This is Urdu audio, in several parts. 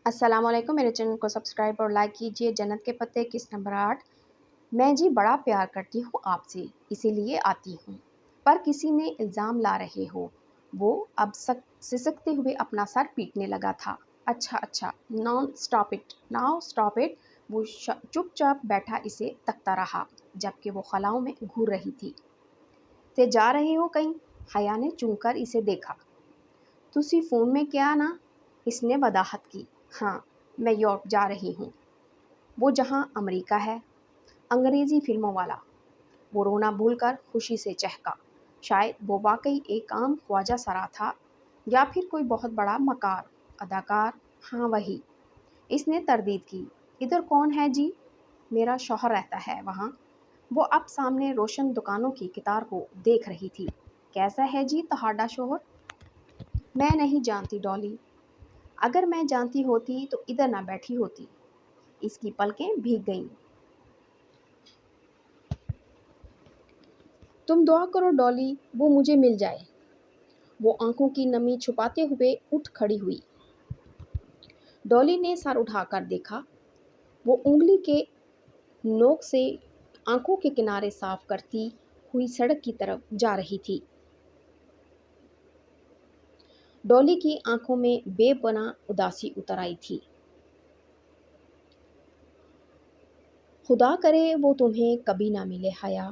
السلام علیکم، میرے چینل کو سبسکرائب اور لائک کیجیے۔ جنت کے پتے قسط نمبر 8۔ میں جی بڑا پیار کرتی ہوں آپ سے، اسی لیے آتی ہوں، پر کسی نے الزام لا رہے ہو۔ وہ اب سسکتے ہوئے اپنا سر پیٹنے لگا تھا۔ اچھا، ناؤ اسٹاپ اٹ۔ وہ چپ چاپ بیٹھا اسے تکتا رہا جبکہ وہ خلاؤں میں گھور رہی تھی۔ تے جا رہے ہو کہیں؟ حیا نے چون کر اسے دیکھا۔ تسی فون میں کیا نا؟ اس نے وضاحت کی۔ ہاں، میں یورپ جا رہی ہوں، وہ جہاں امریکہ ہے، انگریزی فلموں والا۔ وہ رونا بھول کر خوشی سے چہکا۔ شاید وہ واقعی ایک عام خواجہ سرا تھا یا پھر کوئی بہت بڑا مکار اداکار۔ ہاں وہی۔ اس نے تردید کی۔ ادھر کون ہے جی؟ میرا شوہر رہتا ہے وہاں۔ وہ اب سامنے روشن دکانوں کی قطار کو دیکھ رہی تھی۔ کیسا ہے جی تہاڈا شوہر؟ میں نہیں جانتی ڈالی۔ اگر میں جانتی ہوتی تو ادھر نہ بیٹھی ہوتی۔ اس کی پلکیں بھیگ گئیں۔ تم دعا کرو ڈالی وہ مجھے مل جائے۔ وہ آنکھوں کی نمی چھپاتے ہوئے اٹھ کھڑی ہوئی۔ ڈالی نے سر اٹھا کر دیکھا۔ وہ انگلی کے نوک سے آنکھوں کے کنارے صاف کرتی ہوئی سڑک کی طرف جا رہی تھی۔ ڈالی کی آنکھوں میں بے پناہ اداسی اتر آئی تھی۔ خدا کرے وہ تمہیں کبھی نہ ملے حیا۔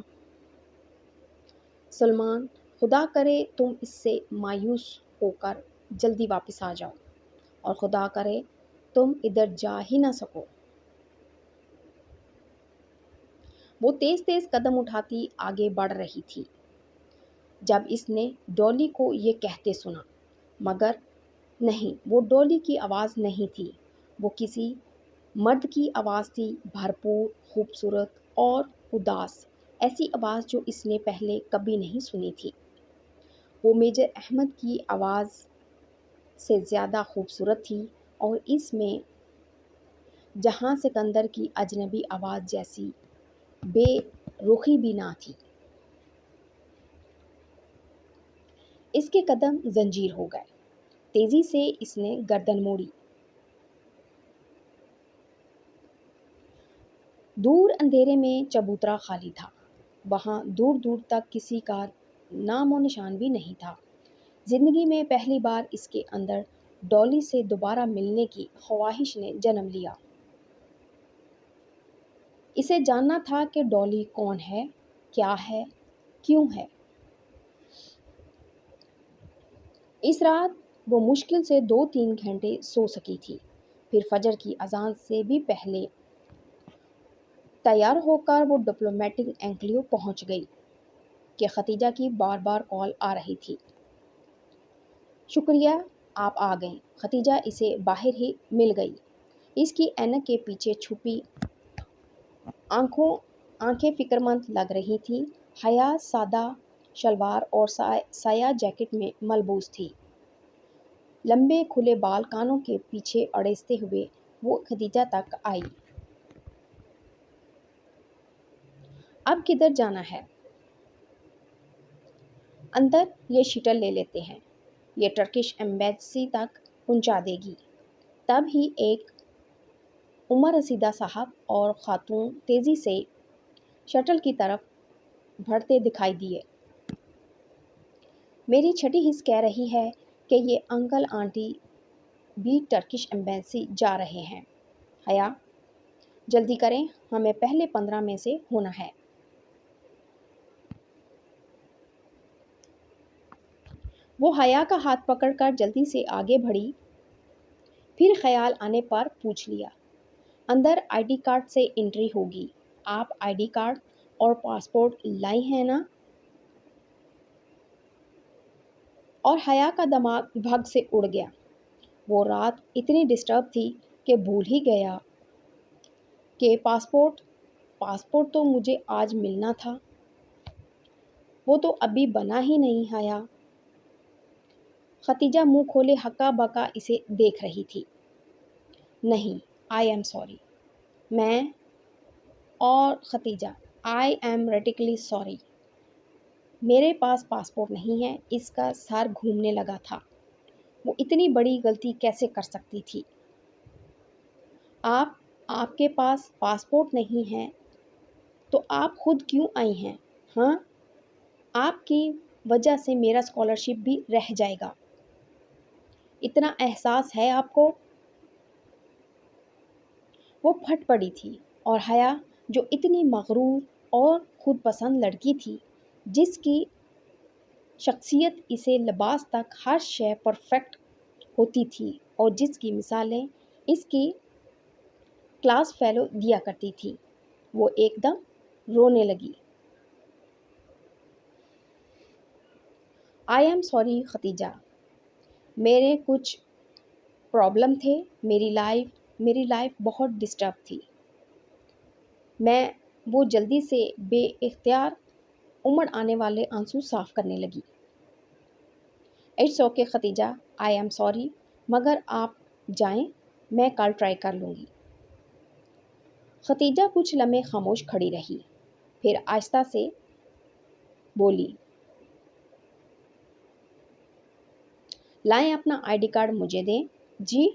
سلمان، خدا کرے تم اس سے مایوس ہو کر جلدی واپس آ جاؤ، اور خدا کرے تم ادھر جا ہی نہ سکو۔ وہ تیز تیز قدم اٹھاتی آگے بڑھ رہی تھی جب اس نے ڈالی کو یہ کہتے سنا، مگر نہیں، وہ ڈالی کی آواز نہیں تھی، وہ کسی مرد کی آواز تھی، بھرپور، خوبصورت اور اداس، ایسی آواز جو اس نے پہلے کبھی نہیں سنی تھی۔ وہ میجر احمد کی آواز سے زیادہ خوبصورت تھی، اور اس میں جہاں سکندر کی اجنبی آواز جیسی بے رخی بھی نہ تھی۔ اس کے قدم زنجیر ہو گئے۔ تیزی سے اس نے گردن موڑی۔ دور اندھیرے میں چبوترا خالی تھا۔ وہاں دور دور تک کسی کا نام و نشان بھی نہیں تھا۔ زندگی میں پہلی بار اس کے اندر ڈالی سے دوبارہ ملنے کی خواہش نے جنم لیا۔ اسے جاننا تھا کہ ڈالی کون ہے، کیا ہے، کیوں ہے۔ اس رات وہ مشکل سے 2-3 گھنٹے سو سکی تھی، پھر فجر کی اذان سے بھی پہلے تیار ہو کر وہ ڈپلومیٹک انکلیو پہنچ گئی کہ ختیجہ کی بار بار کال آ رہی تھی۔ شکریہ آپ آ گئیں۔ ختیجہ اسے باہر ہی مل گئی۔ اس کی اینک کے پیچھے چھپی آنکھیں فکر مند لگ رہی تھیں۔ حیا سادہ شلوار اور سایہ جیکٹ میں ملبوس تھی۔ لمبے کھلے بال کانوں کے پیچھے اڑیستے ہوئے وہ ختیجہ تک آئی۔ اب کدھر جانا ہے؟ اندر، یہ شٹل لے لیتے ہیں، یہ ٹرکش ایمبیسی تک پہنچا دے گی۔ تب ہی ایک عمر رسیدہ صاحب اور خاتون تیزی سے شٹل کی طرف بڑھتے دکھائی دیے۔ میری چھٹی حس کہہ رہی ہے کہ یہ انکل آنٹی بھی ٹرکش ایمبیسی جا رہے ہیں۔ حیا، جلدی کریں، ہمیں پہلے 15 میں سے ہونا ہے۔ وہ حیا کا ہاتھ پکڑ کر جلدی سے آگے بڑھی، پھر خیال آنے پر پوچھ لیا، اندر آئی ڈی کارڈ سے انٹری ہوگی، آپ آئی ڈی کارڈ اور پاسپورٹ لائی ہیں نا؟ اور حیا کا دماغ بھگ سے اڑ گیا۔ وہ رات اتنی ڈسٹرب تھی کہ بھول ہی گیا کہ پاسپورٹ تو مجھے آج ملنا تھا۔ وہ تو ابھی بنا ہی نہیں حیا۔ ختیجہ منہ کھولے ہکا بکا اسے دیکھ رہی تھی۔ نہیں، آئی ایم سوری۔ میں اور Khadija, I am radically sorry. میرے پاس پاسپورٹ نہیں ہے۔ اس کا سر گھومنے لگا تھا۔ وہ اتنی بڑی غلطی کیسے کر سکتی تھی؟ آپ آپ کے پاس پاسپورٹ نہیں ہے تو آپ خود کیوں آئی ہیں؟ ہاں، آپ کی وجہ سے میرا اسکالرشپ بھی رہ جائے گا، اتنا احساس ہے آپ کو؟ وہ پھٹ پڑی تھی اور حیا جو اتنی مغرور اور خود پسند لڑکی تھی، جس کی شخصیت اسے لباس تک ہر شے پرفیکٹ ہوتی تھی اور جس کی مثالیں اس کی کلاس فیلو دیا کرتی تھی، وہ ایک دم رونے لگی۔ آئی ایم سوری ختیجہ، میرے کچھ پرابلم تھے، میری لائف بہت ڈسٹرب تھی۔ میں وہ جلدی سے بے اختیار امڑ آنے والے آنسو صاف کرنے لگی۔ It's okay Khadija, I am sorry, مگر آپ جائیں، میں کل ٹرائی کر لوں گی۔ ختیجہ کچھ لمحے خاموش کھڑی رہی، پھر آہستہ سے بولی، لائیں اپنا آئی ڈی کارڈ مجھے دیں۔ جی؟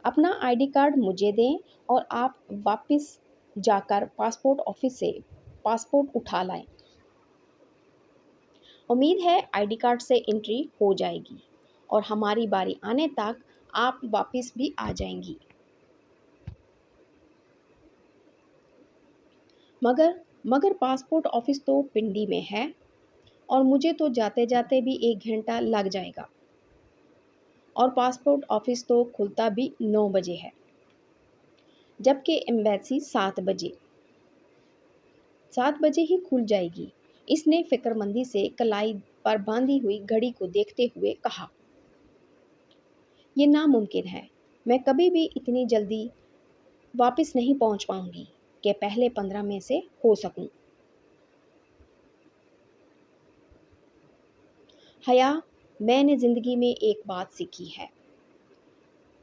اپنا آئی ڈی کارڈ مجھے دیں اور آپ واپس جا کر پاسپورٹ آفس سے پاسپورٹ اٹھا لائیں۔ امید ہے آئی ڈی کارڈ سے انٹری ہو جائے گی اور ہماری باری آنے تک آپ واپس بھی آ جائیں گی۔ مگر پاسپورٹ آفس تو پنڈی میں ہے اور مجھے تو جاتے جاتے بھی 1 گھنٹہ لگ جائے گا، اور پاسپورٹ آفس تو کھلتا بھی 9 بجے ہے، جبکہ ایمبیسی 7 بجے ہی کھل جائے گی۔ اس نے فکر مندی سے کلائی پر باندھی ہوئی گھڑی کو دیکھتے ہوئے کہا، یہ ناممکن ہے، میں کبھی بھی اتنی جلدی واپس نہیں پہنچ پاؤں گی کہ پہلے 15 میں سے ہو سکوں۔ حیا، میں نے زندگی میں ایک بات سیکھی ہے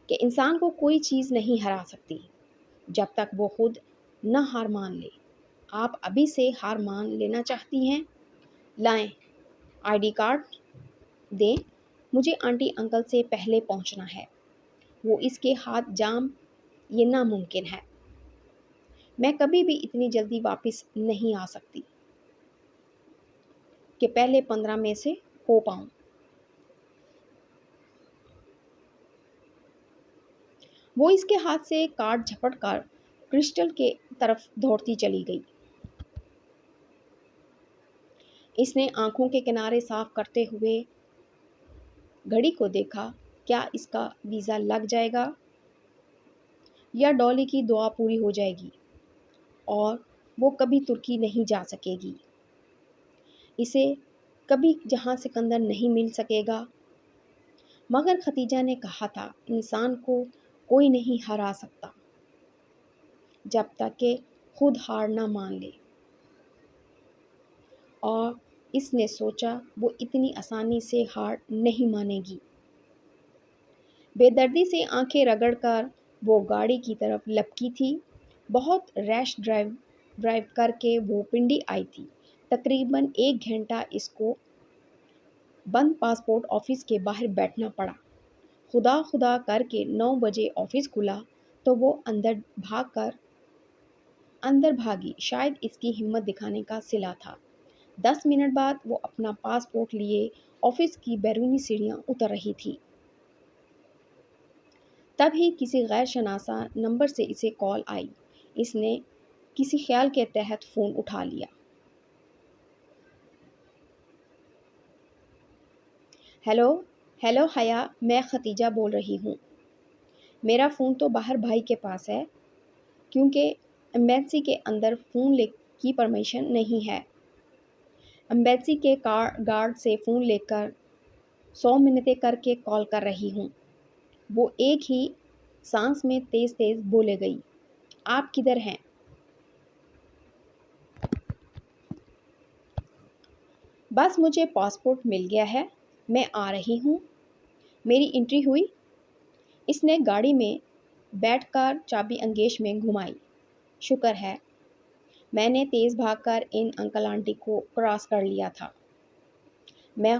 کہ انسان کو کوئی چیز نہیں ہرا سکتی جب تک وہ خود نہ ہار مان لے۔ آپ ابھی سے ہار مان لینا چاہتی ہیں؟ لائیں آئی ڈی کارڈ دیں، مجھے آنٹی انکل سے پہلے پہنچنا ہے۔ وہ اس کے ہاتھ جام، یہ ناممکن ہے، میں کبھی بھی اتنی جلدی واپس نہیں آ سکتی کہ پہلے 15 میں سے ہو پاؤں۔ وہ اس کے ہاتھ سے کارڈ جھپٹ کر کرسٹل کے طرف دوڑتی چلی گئی۔ اس نے آنکھوں کے کنارے صاف کرتے ہوئے گھڑی کو دیکھا، کیا اس کا ویزا لگ جائے گا یا ڈالی کی دعا پوری ہو جائے گی اور وہ کبھی ترکی نہیں جا سکے گی، اسے کبھی جہاں سکندر نہیں مل سکے گا۔ مگر ختیجہ نے کہا تھا، انسان کو کوئی نہیں ہرا سکتا جب تک کہ خود ہار نہ مان لے، اور اس نے سوچا وہ اتنی آسانی سے ہار نہیں مانے گی۔ بے دردی سے آنکھیں رگڑ کر وہ گاڑی کی طرف لپکی تھی۔ بہت ریش ڈرائیو کر کے وہ پنڈی آئی تھی۔ تقریباً 1 گھنٹہ اس کو بند پاسپورٹ آفس کے باہر بیٹھنا پڑا۔ خدا کر کے 9 بجے آفس کھلا تو وہ اندر بھاگی، شاید اس کی ہمت دکھانے کا صلہ تھا۔ 10 منٹ بعد وہ اپنا پاسپورٹ لیے آفس کی بیرونی سیڑھیاں اتر رہی تھی۔ تب ہی کسی غیر شناسا نمبر سے اسے کال آئی۔ اس نے کسی خیال کے تحت فون اٹھا لیا۔ ہیلو حیا، میں ختیجہ بول رہی ہوں۔ میرا فون تو باہر بھائی کے پاس ہے، کیونکہ ایمبیسی کے اندر فون کی پرمیشن نہیں ہے۔ ایمبیسی کے گارڈ سے فون لے کر 100 منتیں کر کے کال کر رہی ہوں۔ وہ ایک ہی سانس میں تیز بولے گئی، آپ کدھر ہیں؟ بس مجھے پاسپورٹ مل گیا ہے، میں آ رہی ہوں۔ میری انٹری ہوئی؟ اس نے گاڑی میں بیٹھ کر چابی انگیش میں گھمائی۔ شکر ہے، میں نے تیز بھاگ کر ان انکل آنٹی کو کراس کر لیا تھا۔ میں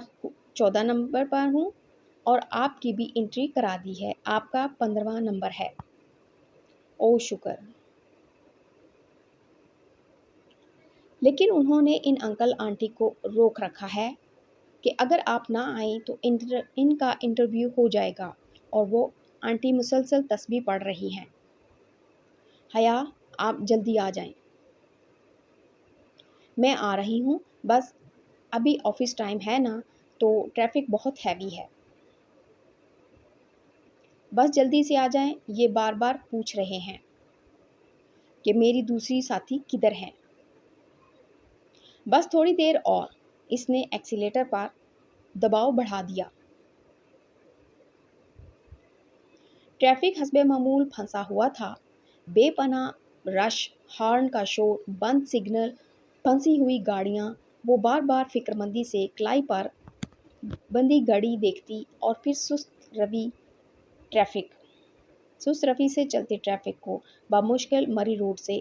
14 نمبر پر ہوں اور آپ کی بھی انٹری کرا دی ہے، آپ کا 15واں نمبر ہے۔ او شکر! لیکن انہوں نے ان انکل آنٹی کو روک رکھا ہے کہ اگر آپ نہ آئیں تو ان کا انٹرویو ہو جائے گا، اور وہ آنٹی مسلسل تسبیح پڑھ رہی ہیں۔ حیا، آپ جلدی آ جائیں۔ میں آ رہی ہوں، بس ابھی آفس ٹائم ہے نا، تو ٹریفک بہت ہیوی ہے۔ بس جلدی سے آ جائیں، یہ بار بار پوچھ رہے ہیں کہ میری دوسری ساتھی کدھر ہیں۔ بس تھوڑی دیر اور۔ اس نے ایکسیلیٹر پر دباؤ بڑھا دیا۔ ٹریفک حسب معمول پھنسا ہوا تھا۔ بے پناہ رش، ہارن کا شور، بند سگنل، پھنسی ہوئی گاڑیاں۔ وہ بار بار فکر مندی سے کلائی پر بندی گھڑی دیکھتی اور پھر سست روی سے چلتے ٹریفک کو بمشکل مری روڈ سے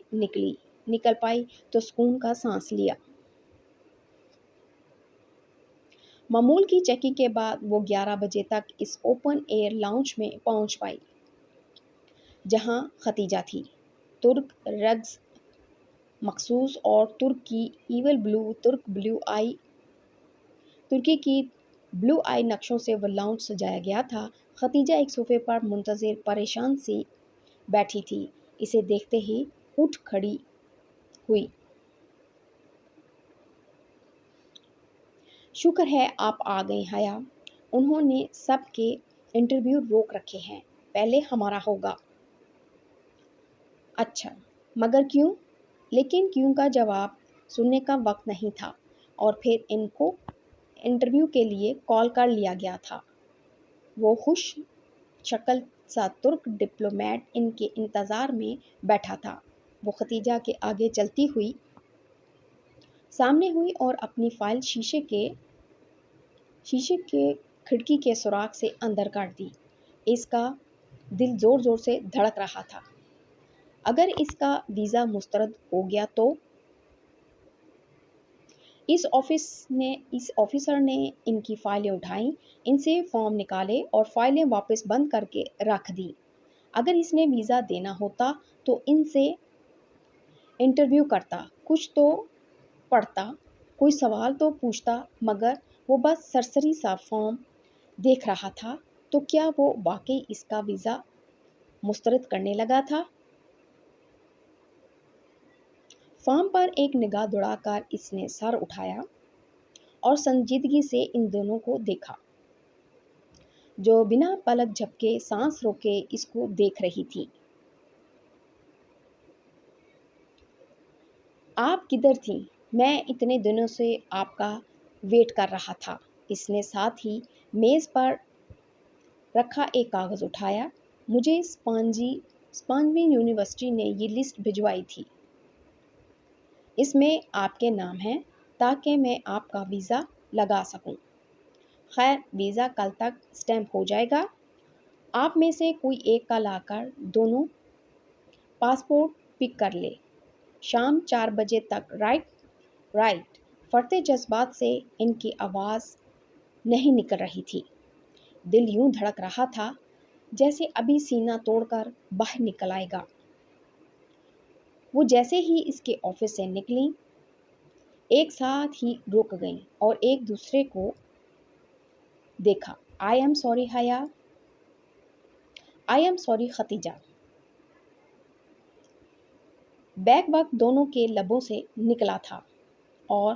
نکل پائی تو سکون کا سانس لیا۔ معمول کی چیکنگ کے بعد وہ 11 بجے تک اس اوپن ایئر لاؤنج میں پہنچ پائی جہاں ختیجہ تھی۔ ترک رگز مخصوص اور ترکی کی بلو آئی نقشوں سے وہ لاؤنج سجایا گیا تھا۔ ختیجہ ایک صوفے پر منتظر پریشان سی بیٹھی تھی۔ اسے دیکھتے ہی اٹھ کھڑی ہوئی۔ شکر ہے آپ آ گئیں حیا، انہوں نے سب کے انٹرویو روک رکھے ہیں، پہلے ہمارا ہوگا۔ اچھا، مگر کیوں؟ لیکن کیوں کا جواب سننے کا وقت نہیں تھا، اور پھر ان کو انٹرویو کے لیے کال کر لیا گیا تھا۔ وہ خوش شکل سا ترک ڈپلومیٹ ان کے انتظار میں بیٹھا تھا۔ وہ ختیجہ کے آگے چلتی ہوئی سامنے ہوئی اور اپنی فائل شیشے کے کھڑکی کے سوراخ سے اندر کر دی۔ اس کا دل زور زور سے دھڑک رہا تھا۔ اگر اس کا ویزا مسترد ہو گیا تو؟ اس آفیسر نے ان کی فائلیں اٹھائیں، ان سے فارم نکالے اور فائلیں واپس بند کر کے رکھ دی۔ اگر اس نے ویزا دینا ہوتا تو ان سے انٹرویو کرتا، کچھ تو پڑھتا، کوئی سوال تو پوچھتا، مگر وہ بس سرسری سا فارم دیکھ رہا تھا۔ تو کیا وہ واقعی اس کا ویزا مسترد کرنے لگا تھا؟ فارم پر ایک نگاہ دوڑا کر اس نے سر اٹھایا اور سنجیدگی سے ان دونوں کو دیکھا، جو بنا پلک جھپکے سانس روکے اس کو دیکھ رہی تھی۔ آپ کدھر تھیں؟ میں اتنے دنوں سے آپ کا ویٹ کر رہا تھا۔ اس نے ساتھ ہی میز پر رکھا ایک کاغذ اٹھایا۔ مجھے اسپانوی یونیورسٹی نے یہ لسٹ بھجوائی تھی۔ اس میں آپ کے نام ہیں تاکہ میں آپ کا ویزا لگا سکوں۔ خیر، ویزا کل تک اسٹیمپ ہو جائے گا۔ آپ میں سے کوئی ایک کا لا کر دونوں پاسپورٹ پک کر لے۔ شام 4 بجے تک، رائٹ۔ فرتے جذبات سے ان کی آواز نہیں نکل رہی تھی۔ دل یوں دھڑک رہا تھا جیسے ابھی سینہ توڑ کر باہر نکل آئے گا۔ وہ جیسے ہی اس کے آفس سے نکلیں، ایک ساتھ ہی رک گئیں اور ایک دوسرے کو دیکھا۔ آئی ایم سوری حیا۔ آئی ایم سوری ختیجہ۔ بیک وقت دونوں کے لبوں سے نکلا تھا، اور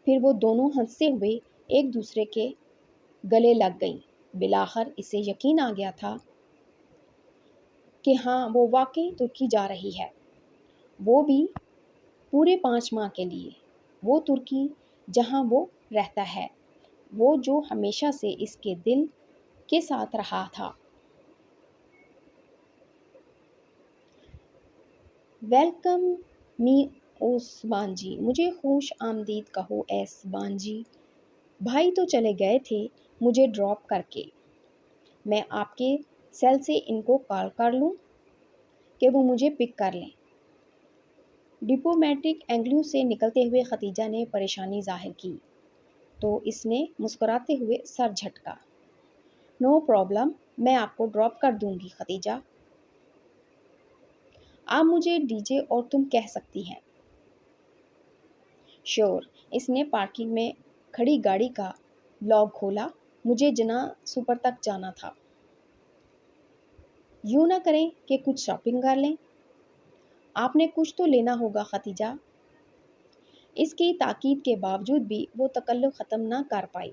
پھر وہ دونوں ہنستے ہوئے ایک دوسرے کے گلے لگ گئیں۔ بالآخر اسے یقین آ گیا تھا کہ ہاں، وہ واقعی ترکی جا رہی ہے، وہ بھی پورے 5 ماہ کے لیے۔ وہ ترکی جہاں وہ رہتا ہے، وہ جو ہمیشہ سے اس کے دل کے ساتھ رہا تھا۔ ویلکم می اوسمان جی، مجھے خوش آمدید کہو ایسبان جی۔ بھائی تو چلے گئے تھے مجھے ڈراپ کر کے۔ میں آپ کے سیل سے ان کو کال کر لوں کہ وہ مجھے پک کر لیں۔ ڈپلومیٹک اینگلوں سے نکلتے ہوئے ختیجہ نے پریشانی ظاہر کی تو اس نے مسکراتے ہوئے سر جھٹکا۔ نو پرابلم، میں آپ کو ڈراپ کر دوں گی ختیجہ۔ آپ مجھے ڈی جے اور تم کہہ سکتی ہیں۔ شور، اس نے پارکنگ میں کھڑی گاڑی کا لاک کھولا۔ مجھے جنا سپر تک جانا تھا۔ یوں نہ کریں کہ کچھ شاپنگ کر لیں؟ آپ نے کچھ تو لینا ہوگا ختیجہ۔ اس کی تاکید کے باوجود بھی وہ تکلف ختم نہ کر پائی۔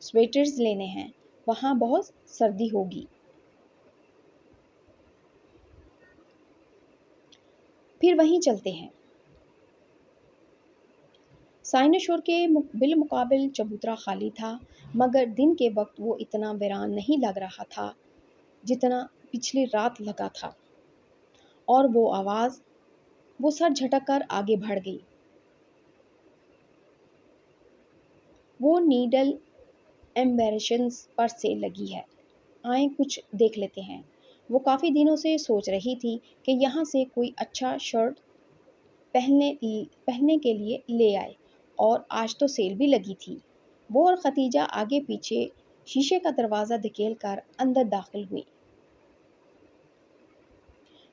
سویٹرز لینے ہیں، وہاں بہت سردی ہوگی۔ پھر وہیں چلتے ہیں۔ سائنوشور کے بالمقابل چبوترا خالی تھا، مگر دن کے وقت وہ اتنا ویران نہیں لگ رہا تھا جتنا پچھلی رات لگا تھا۔ اور وہ سر جھٹک کر آگے بڑھ گئی۔ وہ نیڈل ایمبریشنز پر سیل لگی ہے، آئیں کچھ دیکھ لیتے ہیں۔ وہ کافی دنوں سے سوچ رہی تھی کہ یہاں سے کوئی اچھا شرٹ پہننے کے لیے لے آئے، اور آج تو سیل بھی لگی تھی۔ وہ اور ختیجہ آگے پیچھے شیشے کا دروازہ دھکیل کر اندر داخل ہوئیں۔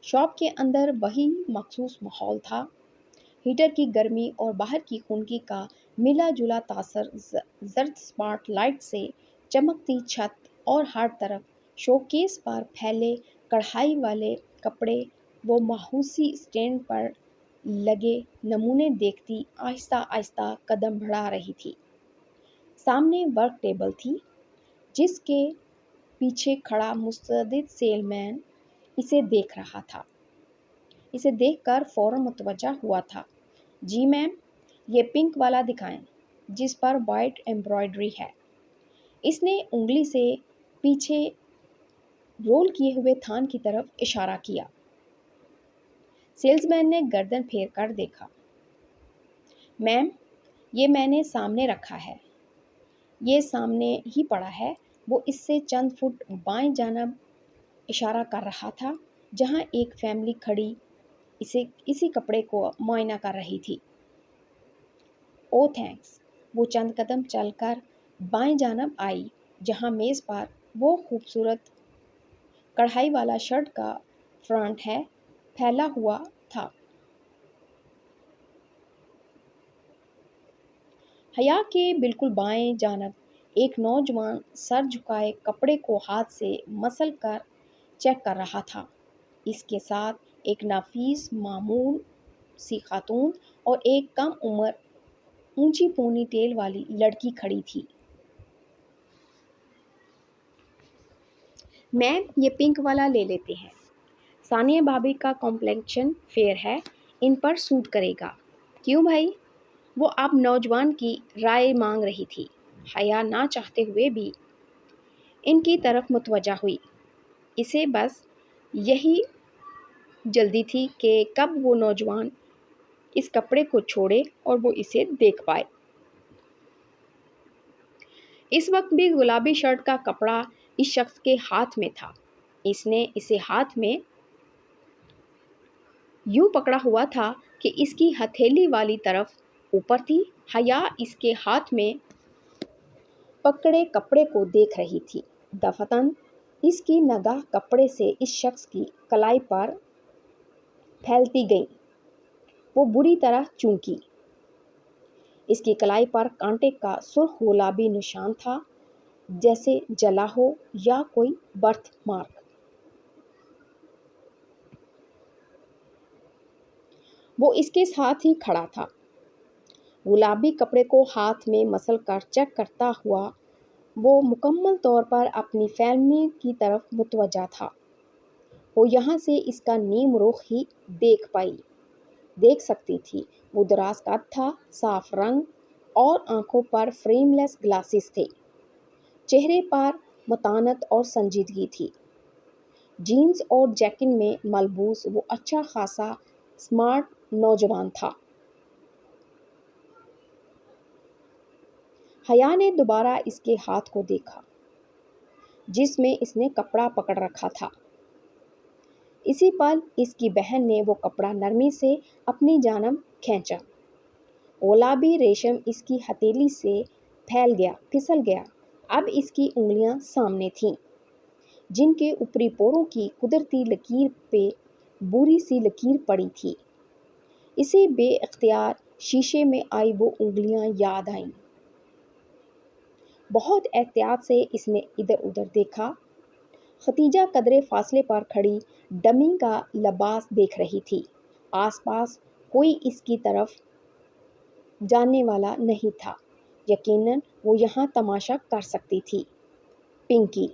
شاپ کے اندر وہی مخصوص ماحول تھا، ہیٹر کی گرمی اور باہر کی خنکی کا ملا جلا تاثر زرد اسپاٹ لائٹ سے چمکتی چھت اور ہر طرف شوکیس پر پھیلے کڑھائی والے کپڑے۔ وہ ماہوسی اسٹینڈ پر لگے نمونے دیکھتی آہستہ آہستہ قدم بڑھا رہی تھی۔ سامنے ورک ٹیبل تھی، جس کے پیچھے کھڑا مستعد سیل مین اسے دیکھ رہا تھا۔ اسے دیکھ کر فوراً متوجہ ہوا تھا۔ جی میم، یہ پنک والا دکھائیں جس پر وائٹ ایمبرائڈری ہے۔ اس نے انگلی سے پیچھے رول کیے ہوئے تھان کی طرف اشارہ کیا۔ سیلز مین نے گردن پھیر کر دیکھا۔ میم، یہ میں نے سامنے رکھا ہے۔ یہ سامنے ہی پڑا ہے۔ وہ اس سے چند فٹ بائیں جانب اشارہ کر رہا تھا، جہاں ایک فیملی کھڑی اسی کپڑے کو معائنہ کر رہی تھی۔ او تھینکس۔ وہ چند قدم چل کر بائیں جانب آئی، جہاں میز پر وہ خوبصورت کڑھائی والا شرٹ کا فرنٹ ہے پھیلا ہوا تھا۔ حیا کے بالکل بائیں جانب ایک نوجوان سر جھکائے کپڑے کو ہاتھ سے مسل کر چیک کر رہا تھا۔ اس کے ساتھ ایک نفیس معمول سی خاتون اور ایک کم عمر اونچی پونی ٹیل والی لڑکی کھڑی تھی۔ میم، یہ پنک والا لے لیتے ہیں۔ ثانیہ بھابی کا کمپلیکشن فیئر ہے، ان پر سوٹ کرے گا۔ کیوں بھائی؟ وہ اب نوجوان کی رائے مانگ رہی تھی۔ حیا نہ چاہتے ہوئے بھی ان کی طرف متوجہ ہوئی۔ اسے بس یہی جلدی تھی کہ کب وہ نوجوان اس کپڑے کو چھوڑے اور وہ اسے دیکھ پائے۔ اس وقت بھی گلابی شرٹ کا کپڑا اس شخص کے ہاتھ میں تھا۔ اس نے اسے ہاتھ میں یوں پکڑا ہوا تھا کہ اس کی ہتھیلی والی طرف اوپر تھی۔ حیا اس کے ہاتھ میں پکڑے کپڑے کو دیکھ رہی تھی۔ دفعتاً اس کی نگاہ کپڑے سے اس شخص کی کلائی پر پھیلتی گئی۔ وہ بری طرح چونکی۔ اس کی کلائی پر کانٹے کا سرخ گلابی نشان تھا، جیسے جلا ہو یا کوئی برتھ مارک۔ وہ اس کے ساتھ ہی کھڑا تھا، گلابی کپڑے کو ہاتھ میں مسل کر چیک کرتا ہوا۔ وہ مکمل طور پر اپنی فیملی کی طرف متوجہ تھا۔ وہ یہاں سے اس کا نیم رخ ہی دیکھ سکتی تھی۔ وہ دراز قد تھا، صاف رنگ اور آنکھوں پر فریم لیس گلاسز تھے۔ چہرے پر متانت اور سنجیدگی تھی۔ جینز اور جیکٹ میں ملبوس وہ اچھا خاصا سمارٹ نوجوان تھا۔ حیا نے دوبارہ اس کے ہاتھ کو دیکھا، جس میں اس نے کپڑا پکڑ رکھا تھا۔ اسی پل اس کی بہن نے وہ کپڑا نرمی سے اپنی جانب کھینچا۔ گلابی ریشم اس کی ہتھیلی سے پھسل گیا۔ اب اس کی انگلیاں سامنے تھیں، جن کے اوپری پوروں کی قدرتی لکیر پہ بری سی لکیر پڑی تھی۔ اسے بے اختیار شیشے میں آئی وہ انگلیاں یاد آئیں۔ بہت احتیاط سے اس نے ادھر ادھر دیکھا۔ ختیجہ قدرے فاصلے پر کھڑی ڈمی کا لباس دیکھ رہی تھی۔ آس پاس کوئی اس کی طرف جاننے والا نہیں تھا۔ یقیناً وہ یہاں تماشا کر سکتی تھی۔ پنکی